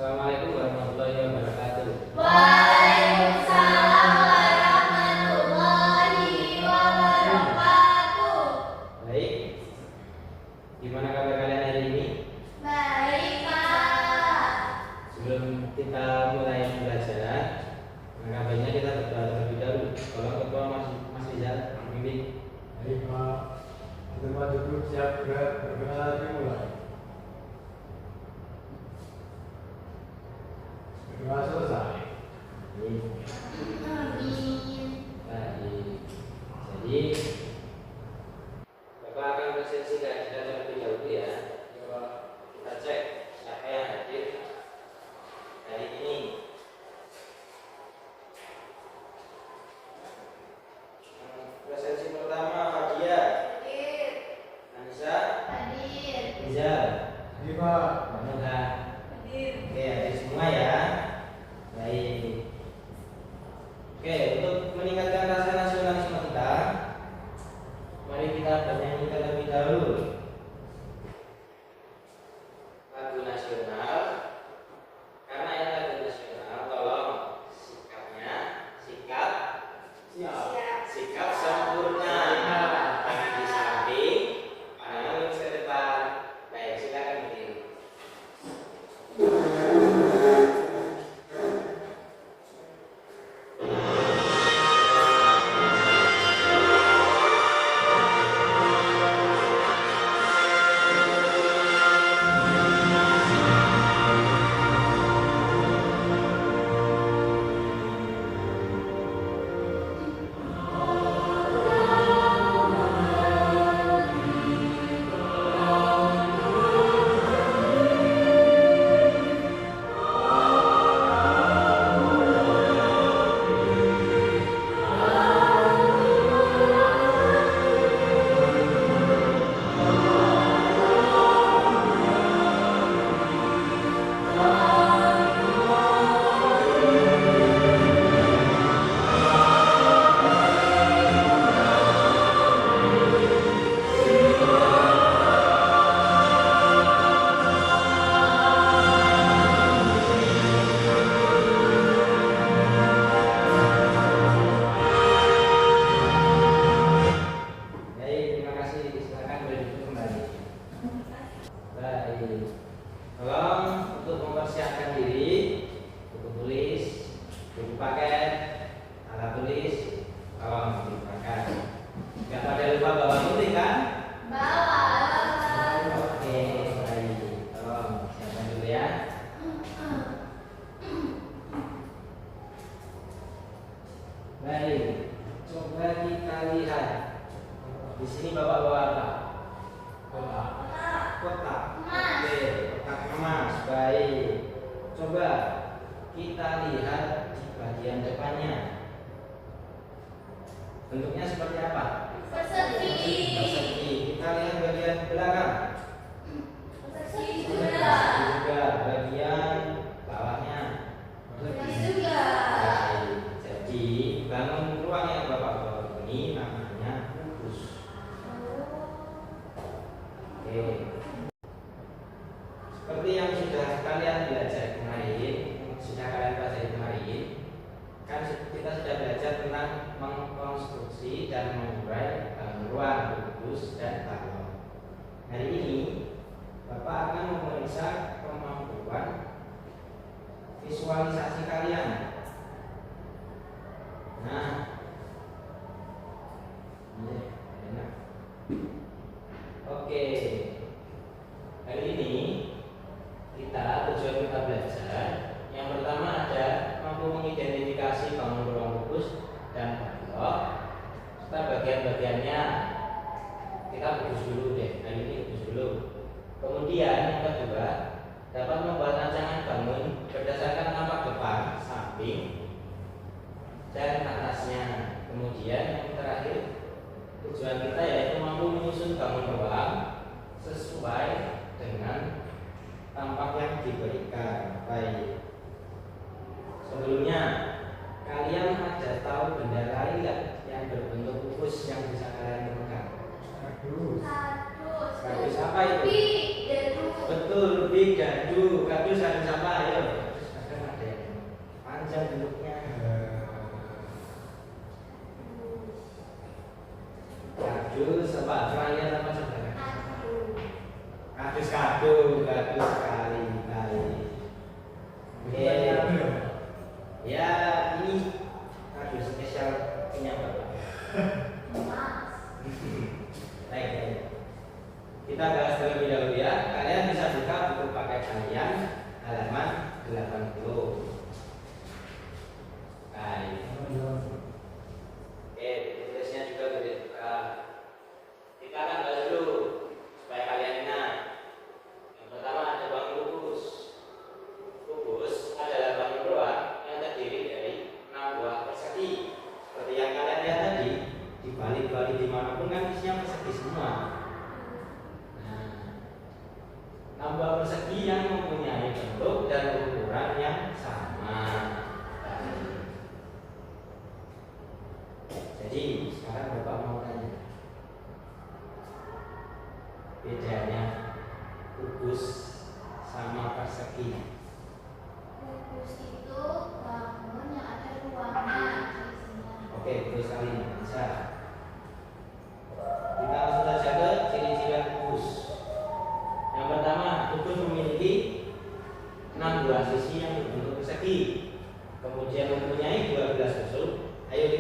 Assalamualaikum warahmatullahi wabarakatuh. Waalaikumsalam warahmatullahi wabarakatuh. Baik, gimana kabar kalian hari ini? Baik, Pak. Sebelum kita mulai belajar, kabarnya kita berdoa terlebih dahulu. Kalau ketua Mas Rizal, memimpin. Baik Pak, kita duduk siap berkenalan dimulai. Berdoa selesai. Amin. Baik. Jadi Bapak akan presentasi kajian terlebih dahulu ya. Kita cek siapa yang hadir hari ini. Presensi pertama Fadia, Hadir. Anissa, Hadir. Rizal, Jadi Pak, Manuha. Hadir. Oke, hadir semua ya. Baik. Oke, untuk meningkatkan rasa nasionalisme kita, mari kita bernyanyi terlebih dahulu lagu nasional. Karena ini lagu nasional, tolong sikapnya, sikap sempurna. Tangan di samping, pandangan lurus ke depan. Baik, silakan berdiri. Baik, terima kasih. Silakan berdiri kembali. Baik. Tolong untuk mempersiapkan diri, buku tulis, buku paket, alat tulis, tolong dipakai. Jangan pada lupa bawa putih kan? Bawa. Oke, baik. Tolong siapkan dulu ya. Baik. Coba kita lihat. Di sini Bapak bawa apa? Kotak. Emas. Oke, kotak emas. Baik. Coba kita lihat di bagian depannya. Bentuknya seperti apa? Persegi. Persegi. Kita lihat bagian belakang. Persegi Juga juga. bagian bawahnya. Persegi juga. Baik. Jadi bangun ruang yang Bapak bawa ini namanya kubus. Oke. Seperti yang sudah kalian belajar kemarin, kan kita sudah belajar tentang mengkonstruksi dan mengurai ruang kubus dan balon. Hari ini Bapak akan memeriksa kemampuan visualisasi kalian. Nah, ini enak. Oke, hari ini tujuan kita belajar yang pertama ada mampu mengidentifikasi bangun ruang kubus dan balok serta bagian-bagiannya. Kita kubus dulu deh, hari ini kubus dulu. Kemudian yang kedua dapat membuat rancangan bangun berdasarkan tampak depan, samping, dan atasnya. Kemudian yang terakhir tujuan kita yaitu mampu menyusun bangun ruang sesuai dengan tampak yang diberikan. Baik. Sebelumnya kalian ada tahu benda lain nggak yang berbentuk kubus yang bisa kalian temukan? Kardus apa itu? Big, dan Betul, big dadu. Kardus harus apa? Ayo. halaman 80. Baik. Oke, tulisnya juga boleh dibuka. Kita akan bahas dulu supaya kalian ingat. Yang pertama ada bangun kubus. Kubus adalah bangun doang yang terdiri dari 6 buah persegi. Seperti yang kalian lihat tadi, di balik-balik dimanapun kan isinya persegi semua. Nah, 6 buah persegi yang mempunyai bentuk dan ukuran yang sama. Jadi sekarang Bapak mau tanya, bedanya kubus sama persegi. Kubus itu bangun yang ada ruangnya isinya. Oke, betul sekali, bisa. Kita langsung saja ke ciri-ciri kubus. Yang pertama, kubus memiliki 6 buah sisi yang berbentuk persegi. Kemudian mempunyai 12 usul. Ayo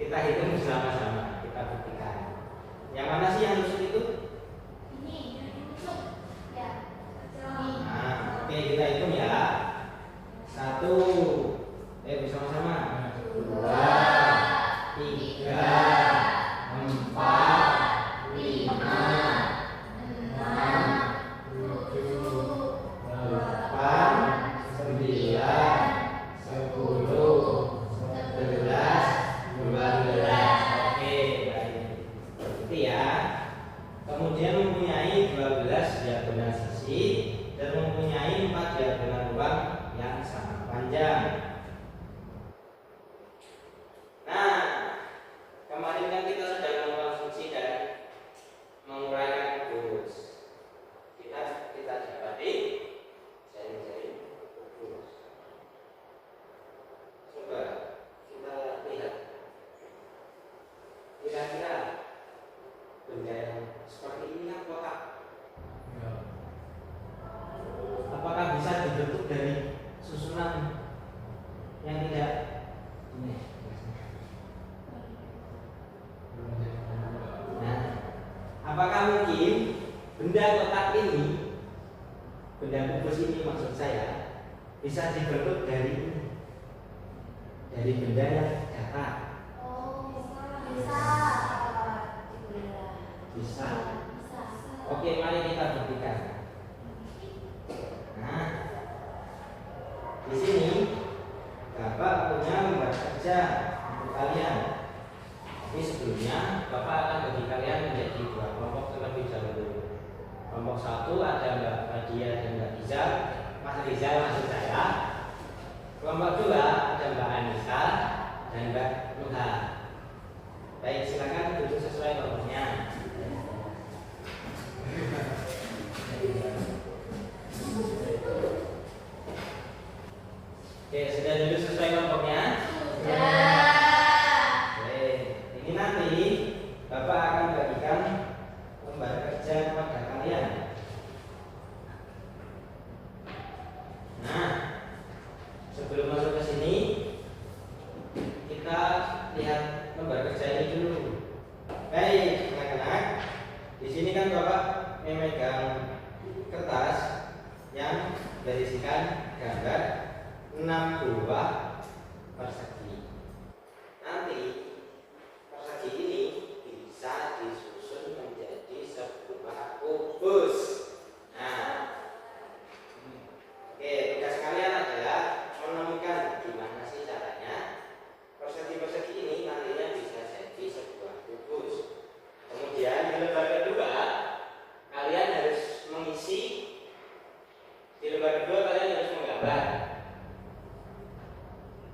kita hitung bersama-sama, kita buktikan. Yang mana sih yang usul itu? Ini tusuk. Ya. Nah, oke, kita hitung ya. 1, bersama-sama. 2, 3, 4, 5, 6, 7, 8, 9, 10, 11, 12. Oke, baik. Itu ya. Kemudian mempunyai 12 diagonal sisi dan mempunyai 4 diagonal ruang yang sama panjang. Nah, kemarin kan kita sudah mengenal fungsi dan menguraikan kubus. Kita dapati jari-jari kubus. Coba kita lihat. Kira-kira benda yang seperti ini kan kotak. Apakah bisa dibentuk dari susunan yang tidak ini? Nah, apakah mungkin benda kotak ini, benda kubus ini maksud saya, bisa dibentuk dari benda yang datar? Oh, bisa. Bisa. Bisa. Oke, mari kita buktikan. Nah, di sini Bapak punya lembar kerja untuk kalian. Tapi sebelumnya Bapak akan bagi kalian menjadi 2 kelompok terlebih dahulu. Kelompok 1 ada Mbak Fadia dan Mbak Rizal, Mas Rizal maksud saya. Kelompok 2 ada Mbak Anissa dan Mbak Nuha. Baik, silakan duduk sesuai kelompoknya. Oke, sudah duduk sesuai kelompoknya? Oke, ini nanti Bapak akan bagikan lembar kerja kepada kalian. Nah, sebelum masuk ke sini, kita lihat lembar kerja ini dulu. Baik, anak-anak, di sini kan Bapak memegang kertas yang berisikan gambar 6 buah persegi. Nanti persegi ini bisa disusun menjadi sebuah kubus. Nah, oke, tugas kalian adalah menemukan gimana sih caranya persegi-persegi ini nantinya bisa jadi sebuah kubus. Kemudian di lembar kedua kalian harus mengisi, di lembar kedua kalian harus menggambar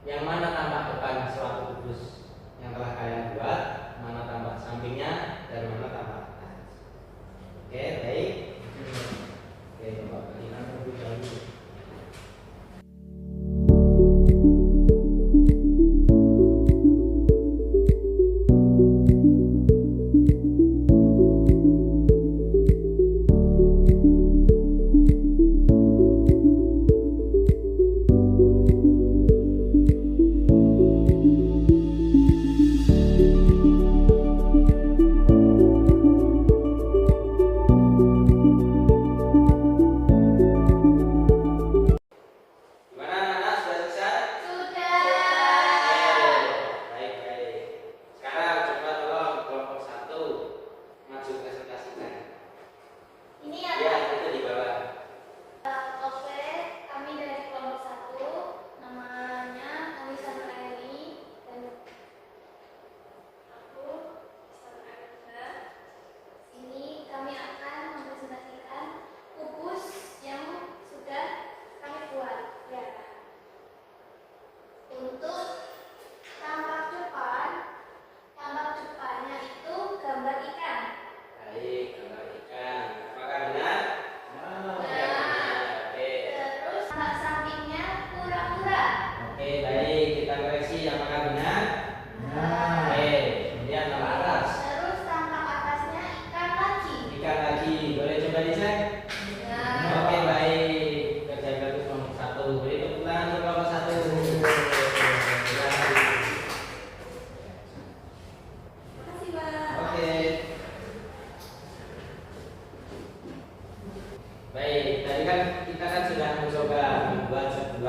yang mana tampak depan suatu kubus yang telah kalian buat, mana tampak sampingnya, dan mana tampak atas. Oke, baik. Oke, Bapak berikan terlebih dahulu.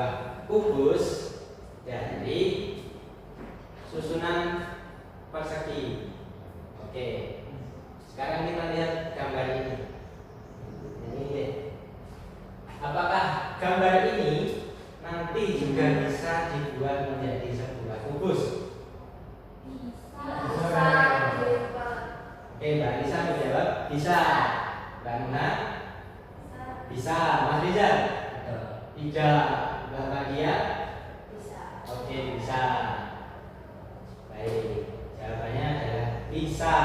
sebuah kubus dari susunan persegi. Oke, sekarang kita lihat gambar ini. Ini, apakah gambar ini nanti juga bisa dibuat menjadi sebuah kubus? Bisa. Oke, Mbak Lisa menjawab bisa. Mbak Nuna bisa. Mas Rizal tidak. Mbak Nadia Bisa. oke bisa. Baik, jawabannya adalah bisa.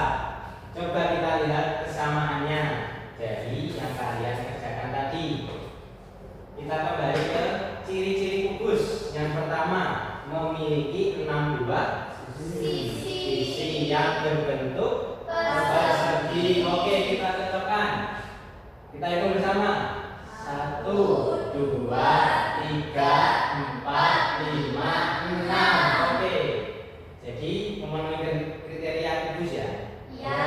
Coba kita lihat kesamaannya dari yang kalian kerjakan tadi. Kita kembali ke ciri-ciri kubus. Yang pertama, memiliki 6 buah sisi yang berbentuk persegi. Oke, kita cocokkan. Kita hitung bersama. 1, 2, 3, 4, 5, 6. Oke. Jadi memenuhi kriteria kubus ya. Ya.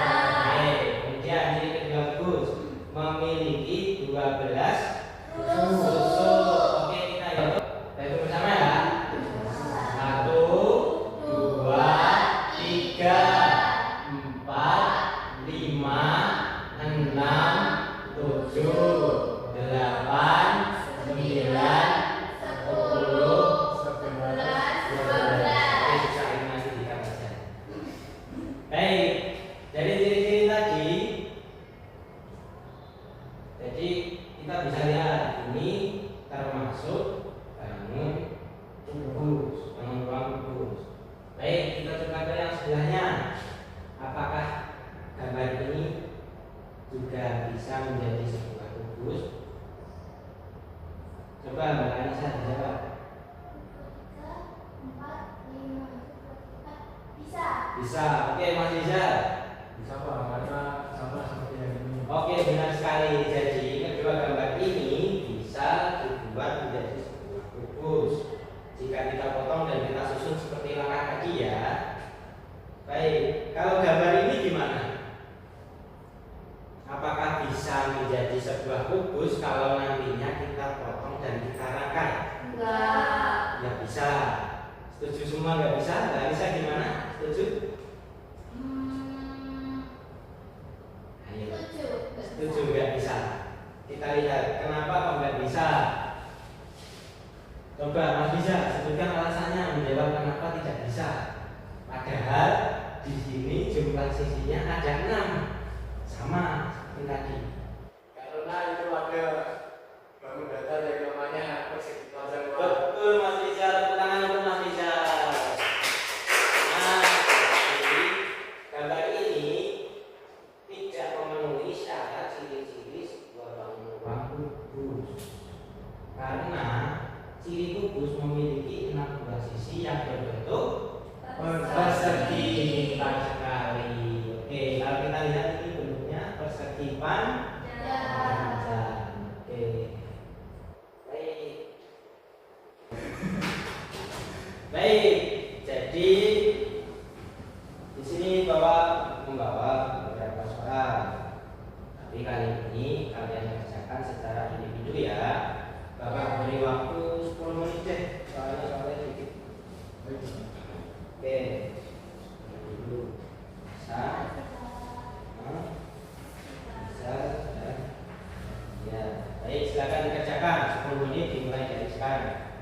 Oke. Kemudian ciri kedua kubus memiliki 12 susuk. Oke, kita hitung bersama ya. 1, 2, 3, 4, 5, 6, 7, 8, 9, 10, 11, 12. Oke, susah ini masih dikat saja. Baik, dari ciri-ciri tadi, jadi kita bisa lihat ini termasuk bangun kubus, bangun ruang kubus. Baik, kita coba ke yang sebelahnya. Apakah gambar ini juga bisa menjadi sebuah kubus? Coba Mbak Anissa dijawab. 3, 4, 5. Bisa. Bisa. Oke, Mas Rizal. Bisa Pak, karena sama seperti yang ini. Oke, benar sekali. Jadi kedua gambar ini bisa dibuat menjadi sebuah kubus jika kita potong dan kita susun seperti langkah tadi ya. Baik, kalau gambar ini gimana? Apakah bisa menjadi sebuah kubus kalau nantinya kita potong dan kita rangkai? Enggak. Ya bisa. Setuju semua nggak bisa? Mbak Anissa gimana? Setuju? Ayo. Setuju nggak bisa? Kita lihat kenapa kok nggak bisa. Coba Mas bisa sebutkan alasannya menjawab kenapa tidak bisa. Padahal di sini jumlah sisinya ada 6, sama seperti tadi. Karena itu ada bangun datar yang namanya persegi panjang luar. Betul Mas Rizal, tepuk tangan untuk Mas Rizal. Nah, jadi gambar ini tidak memenuhi syarat ciri-ciri sebuah bangunan ruang kubus. Karena ciri kubus memiliki 6 buah sisi yang berbentuk persegi. Pintar sekali. Oke, kalau kita lihat ini bentuknya persegi panjang. Oke. Baik. Baik. Jadi di sini Bapak membawa beberapa soal. Tapi kali ini kalian kerjakan secara individu ya. Bapak beri waktu 10 menit deh. Soalnya dikit. Oke. Dulu. Bisa. Bisa. Ya. Baik, silakan dikerjakan. 10 menit dimulai dari sekarang.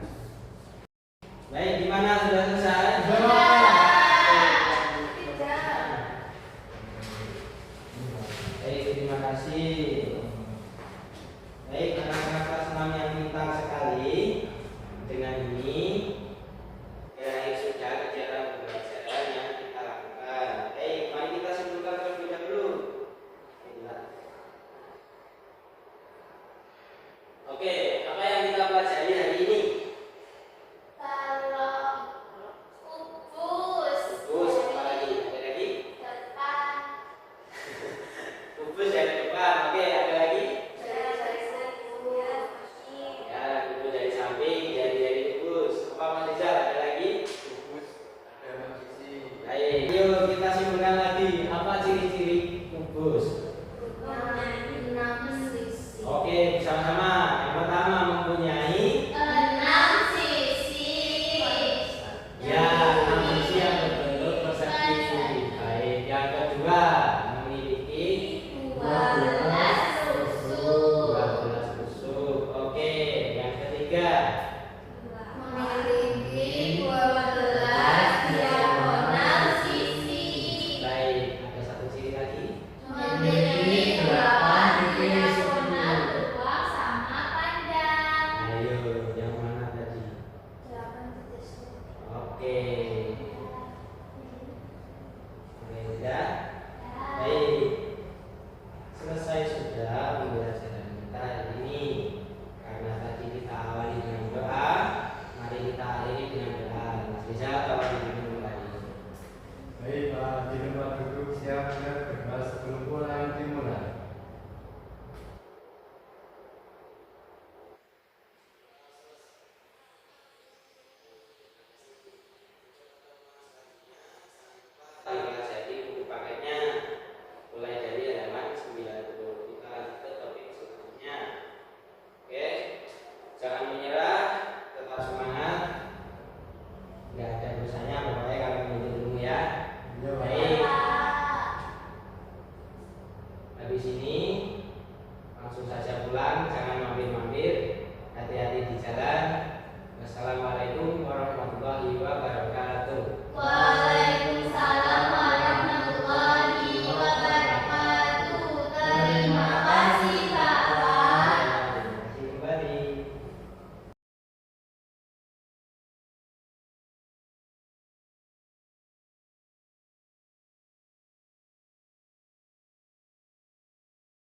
Baik, gimana sudah selesai? Baik, terima kasih. Baik, anak-anak kelas 6 yang pintar sekali. Dengan ini ya sudah kegiatan pembelajaran yang kita lakukan. Baik, mari kita simpulkan terlebih dahulu. Oke, apa yang kita pelajari hari ini? Memiliki 12 diagonal sisi. Baik, ada satu ciri lagi. Memiliki 8 diagonal beruang sama panjang. Ayo, yang mana tadi? 8 Oke. Oke, sudah. Baik. Selesai sudah pembelajaran kita hari ini. Karena tadi kita awali dengan doa, mari kita akhiri dengan doa. Mas Rizal, tolong dipimpin kembali. Baik Pak, di tempat duduk siap berdoa sebelum pulang dimulai. Jadi buku paketnya mulai dari halaman 90. Kita lanjut ke topik selanjutnya. Oke, jangan menyerah, tetap semangat. Nggak ada dosanya, pokoknya kalau menuntut ilmu ya. Iya Pak. Baik. Habis ini langsung saja pulang, jangan mampir-mampir. Hati-hati di jalan. Wassalamualaikum warahmatullahi wabarakatuh.